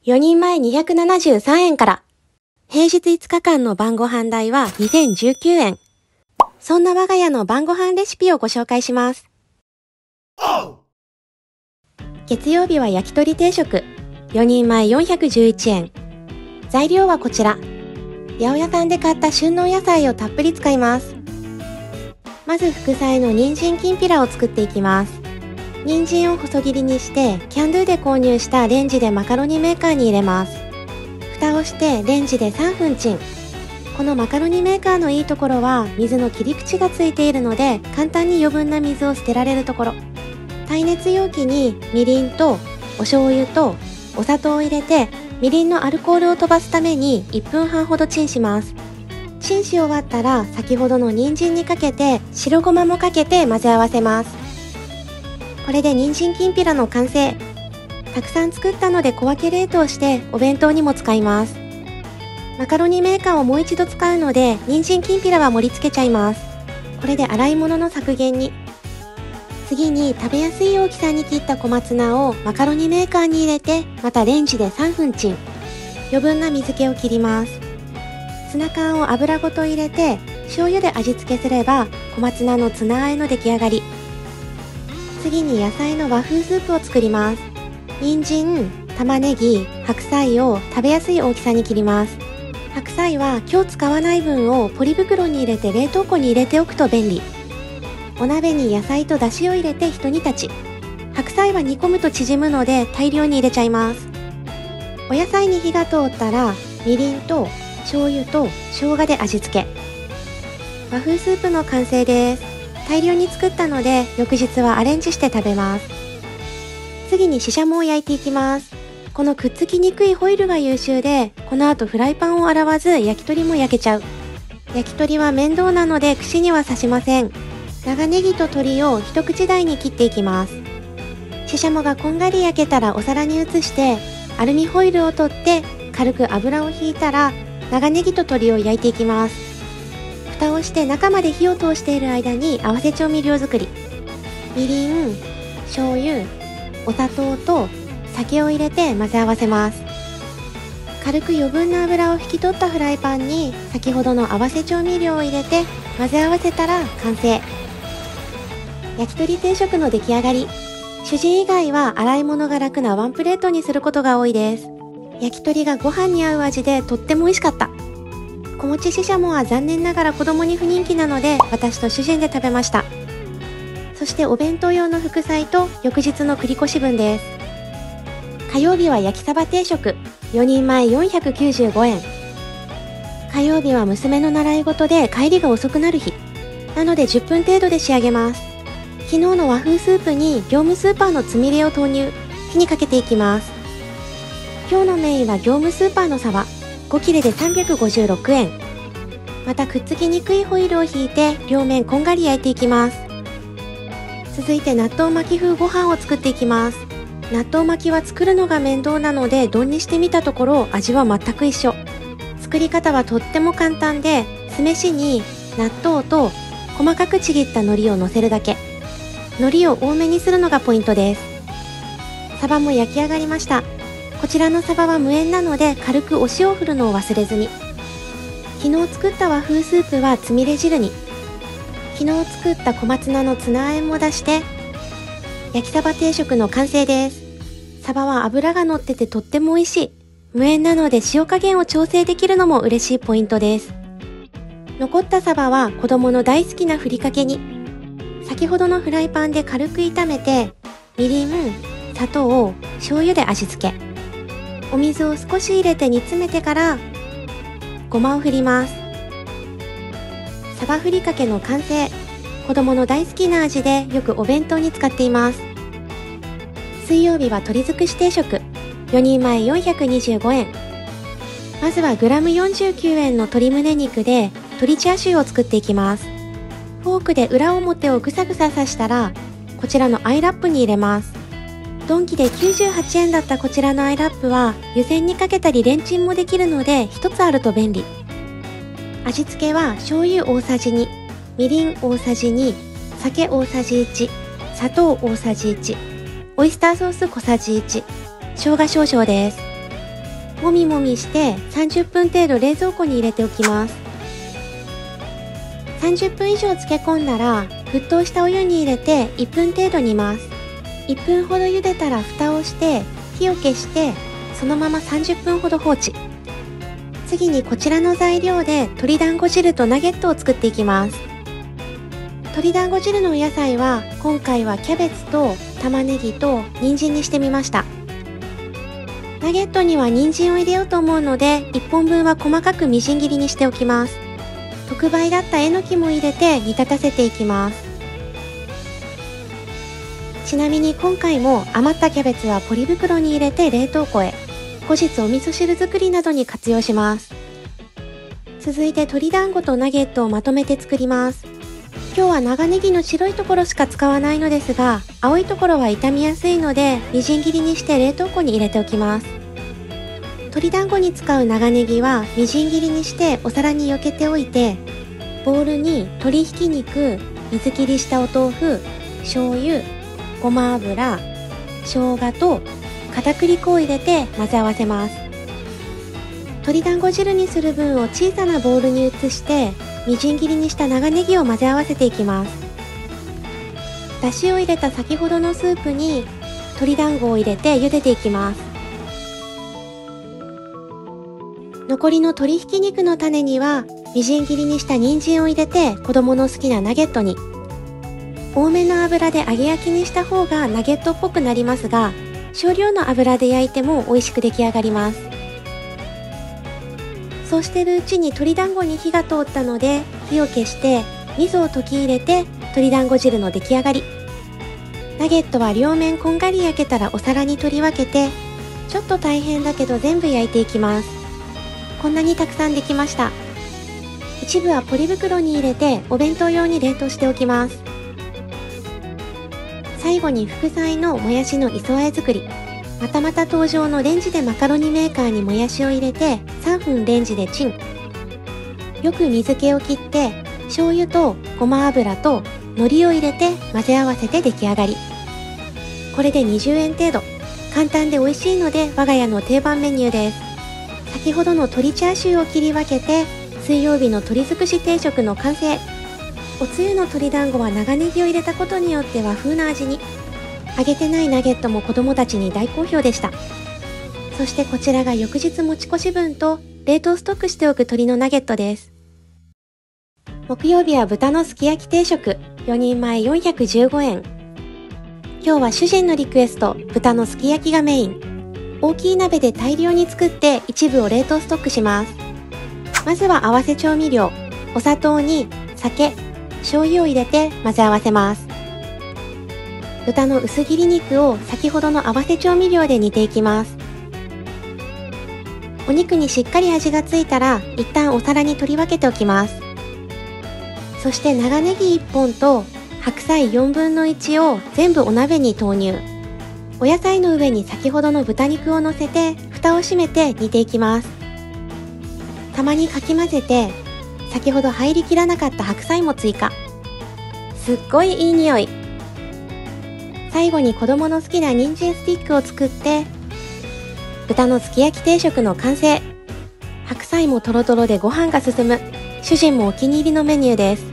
4人前273円から。平日5日間の晩ご飯代は2019円。そんな我が家の晩ご飯レシピをご紹介します。月曜日は焼き鳥定食。4人前411円。材料はこちら。八百屋さんで買った旬のお野菜をたっぷり使います。まず副菜の人参きんぴらを作っていきます。人参を細切りにしてキャンドゥで購入したレンジでマカロニメーカーに入れます。蓋をしてレンジで3分チン。このマカロニメーカーのいいところは水の切り口がついているので簡単に余分な水を捨てられるところ。耐熱容器にみりんとお醤油とお砂糖を入れてみりんのアルコールを飛ばすために1分半ほどチンします。チンし終わったら先ほどの人参にかけて白ごまもかけて混ぜ合わせます。これで人参きんぴらの完成。たくさん作ったので小分け冷凍してお弁当にも使います。マカロニメーカーをもう一度使うので人参きんぴらは盛り付けちゃいます。これで洗い物の削減に。次に食べやすい大きさに切った小松菜をマカロニメーカーに入れてまたレンジで3分チン。余分な水気を切ります。ツナ缶を油ごと入れて醤油で味付けすれば小松菜のツナ和えの出来上がり。次に野菜の和風スープを作ります。人参、玉ねぎ、白菜を食べやすい大きさに切ります。白菜は今日使わない分をポリ袋に入れて冷凍庫に入れておくと便利。お鍋に野菜と出汁を入れてひと煮立ち。白菜は煮込むと縮むので大量に入れちゃいます。お野菜に火が通ったらみりんと醤油と生姜で味付け。和風スープの完成です。大量に作ったので翌日はアレンジして食べます。次にししゃもを焼いていきます。このくっつきにくいホイルが優秀で、この後フライパンを洗わず焼き鳥も焼けちゃう。焼き鳥は面倒なので串には刺しません。長ネギと鶏を一口大に切っていきます。ししゃもがこんがり焼けたらお皿に移してアルミホイルを取って軽く油をひいたら長ネギと鶏を焼いていきます。蓋をして中まで火を通している間に合わせ調味料作り。みりん、醤油、お砂糖と酒を入れて混ぜ合わせます。軽く余分な油を拭き取ったフライパンに先ほどの合わせ調味料を入れて混ぜ合わせたら完成。焼き鳥定食の出来上がり。主人以外は洗い物が楽なワンプレートにすることが多いです。焼き鳥がご飯に合う味でとっても美味しかった。小餅ししゃもは残念ながら子供に不人気なので私と主人で食べました。そしてお弁当用の副菜と翌日の繰り越し分です。火曜日は焼きサバ定食。4人前495円。火曜日は娘の習い事で帰りが遅くなる日。なので10分程度で仕上げます。昨日の和風スープに業務スーパーのつみれを投入。火にかけていきます。今日のメインは業務スーパーのサバ。5切れで356円。またくっつきにくいホイルを引いて両面こんがり焼いていきます。続いて納豆巻き風ご飯を作っていきます。納豆巻きは作るのが面倒なので丼にしてみたところ味は全く一緒。作り方はとっても簡単で、酢飯に納豆と細かくちぎった海苔を乗せるだけ。海苔を多めにするのがポイントです。サバも焼き上がりました。こちらのサバは無塩なので軽くお塩を振るのを忘れずに。昨日作った和風スープはつみれ汁に。昨日作った小松菜のツナ和えも出して焼きサバ定食の完成です。サバは脂が乗っててとっても美味しい。無塩なので塩加減を調整できるのも嬉しいポイントです。残ったサバは子供の大好きなふりかけに。先ほどのフライパンで軽く炒めてみりん、砂糖、醤油で味付け。お水を少し入れて煮詰めてからごまを振ります。サバふりかけの完成。子供の大好きな味でよくお弁当に使っています。水曜日は鶏尽くし定食。4人前425円。まずはグラム49円の鶏胸肉で鶏チャーシューを作っていきます。フォークで裏表をぐさぐさ刺したらこちらのアイラップに入れます。ドンキで98円だったこちらのアイラップは湯煎にかけたりレンチンもできるので一つあると便利。味付けは醤油大さじ2、みりん大さじ2、酒大さじ1、砂糖大さじ1、オイスターソース小さじ1、生姜少々です。もみもみして30分程度冷蔵庫に入れておきます。30分以上漬け込んだら沸騰したお湯に入れて1分程度煮ます。1分ほど茹でたら蓋をして火を消してそのまま30分ほど放置。次にこちらの材料で鶏団子汁とナゲットを作っていきます。鶏団子汁のお野菜は今回はキャベツと玉ねぎと人参にしてみました。ナゲットには人参を入れようと思うので1本分は細かくみじん切りにしておきます。特売だったえのきも入れて煮立たせていきます。ちなみに今回も余ったキャベツはポリ袋に入れて冷凍庫へ、後日お味噌汁作りなどに活用します。続いて鶏団子とナゲットをまとめて作ります。今日は長ネギの白いところしか使わないのですが、青いところは傷みやすいのでみじん切りにして冷凍庫に入れておきます。鶏団子に使う長ネギはみじん切りにしてお皿に避けておいて、ボウルに鶏ひき肉、水切りしたお豆腐、醤油、ごま油、生姜と片栗粉を入れて混ぜ合わせます。鶏団子汁にする分を小さなボウルに移してみじん切りにした長ネギを混ぜ合わせていきます。だしを入れた先ほどのスープに鶏団子を入れて茹でていきます。残りの鶏ひき肉の種にはみじん切りにした人参を入れて子供の好きなナゲットに。多めの油で揚げ焼きにした方がナゲットっぽくなりますが、少量の油で焼いても美味しく出来上がります。そうしてるうちに鶏団子に火が通ったので火を消して味噌を溶き入れて鶏団子汁の出来上がり。ナゲットは両面こんがり焼けたらお皿に取り分けて、ちょっと大変だけど全部焼いていきます。こんなにたくさんできました。一部はポリ袋に入れてお弁当用に冷凍しておきます。最後に副菜のもやしの磯和え作り。またまた登場のレンジでマカロニメーカーにもやしを入れて3分レンジでチン。よく水気を切って醤油とごま油と海苔を入れて混ぜ合わせて出来上がり。これで20円程度。簡単で美味しいので我が家の定番メニューです。先ほどの鶏チャーシューを切り分けて水曜日の鶏尽くし定食の完成。おつゆの鶏団子は長ネギを入れたことによって和風な味に。揚げてないナゲットも子供たちに大好評でした。そしてこちらが翌日持ち越し分と冷凍ストックしておく鶏のナゲットです。木曜日は豚のすき焼き定食4人前415円。今日は主人のリクエスト、豚のすき焼きがメイン。大きい鍋で大量に作って一部を冷凍ストックします。まずは合わせ調味料、お砂糖に酒、醤油を入れて混ぜ合わせます。豚の薄切り肉を先ほどの合わせ調味料で煮ていきます。お肉にしっかり味がついたら一旦お皿に取り分けておきます。そして長ネギ1本と白菜4分の1を全部お鍋に投入。お野菜の上に先ほどの豚肉を乗せて蓋を閉めて煮ていきます。たまにかき混ぜて先ほど入りきらなかった白菜も追加。すっごいいい匂い。最後に子供の好きな人参スティックを作って豚のすき焼き定食の完成。白菜もトロトロでご飯が進む主人もお気に入りのメニューです。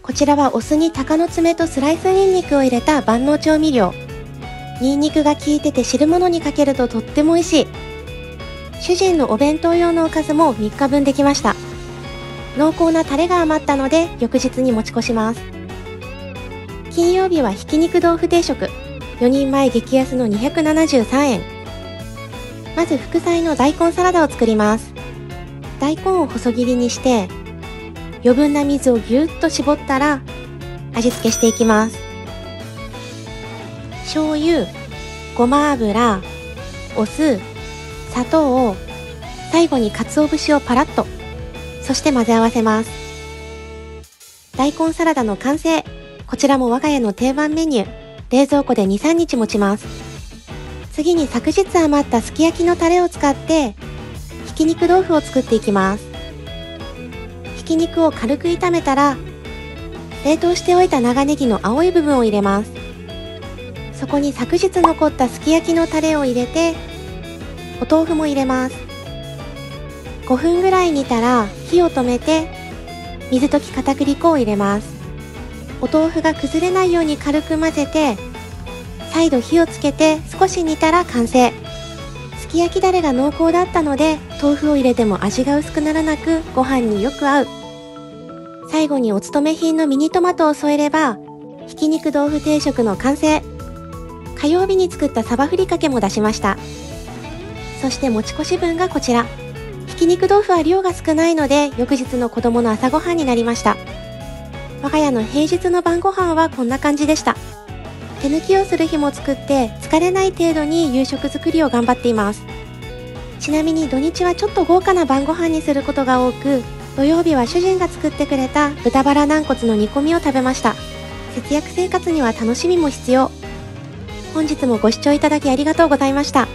こちらはお酢に鷹の爪とスライスニンニクを入れた万能調味料。ニンニクが効いてて汁物にかけるととっても美味しい。主人のお弁当用のおかずも3日分できました。濃厚なタレが余ったので翌日に持ち越します。金曜日はひき肉豆腐定食4人前激安の273円。まず副菜の大根サラダを作ります。大根を細切りにして余分な水をぎゅっと絞ったら味付けしていきます。醤油、ごま油、お酢、砂糖、最後に鰹節をパラッと、そして混ぜ合わせます。大根サラダの完成。こちらも我が家の定番メニュー。冷蔵庫で 2,3 日持ちます。次に昨日余ったすき焼きのタレを使ってひき肉豆腐を作っていきます。ひき肉を軽く炒めたら冷凍しておいた長ネギの青い部分を入れます。そこに昨日残ったすき焼きのタレを入れてお豆腐も入れます。5分ぐらい煮たら火を止めて、水溶き片栗粉を入れます。お豆腐が崩れないように軽く混ぜて、再度火をつけて少し煮たら完成。すき焼きだれが濃厚だったので、豆腐を入れても味が薄くならなく、ご飯によく合う。最後にお勤め品のミニトマトを添えれば、ひき肉豆腐定食の完成。火曜日に作ったサバふりかけも出しました。そして持ち越し分がこちら。ひき肉豆腐は量が少ないので、翌日の子供の朝ごはんになりました。我が家の平日の晩ご飯はこんな感じでした。手抜きをする日も作って疲れない程度に夕食作りを頑張っています。ちなみに土日はちょっと豪華な晩ご飯にすることが多く、土曜日は主人が作ってくれた豚バラ軟骨の煮込みを食べました。節約生活には楽しみも必要。本日もご視聴いただきありがとうございました。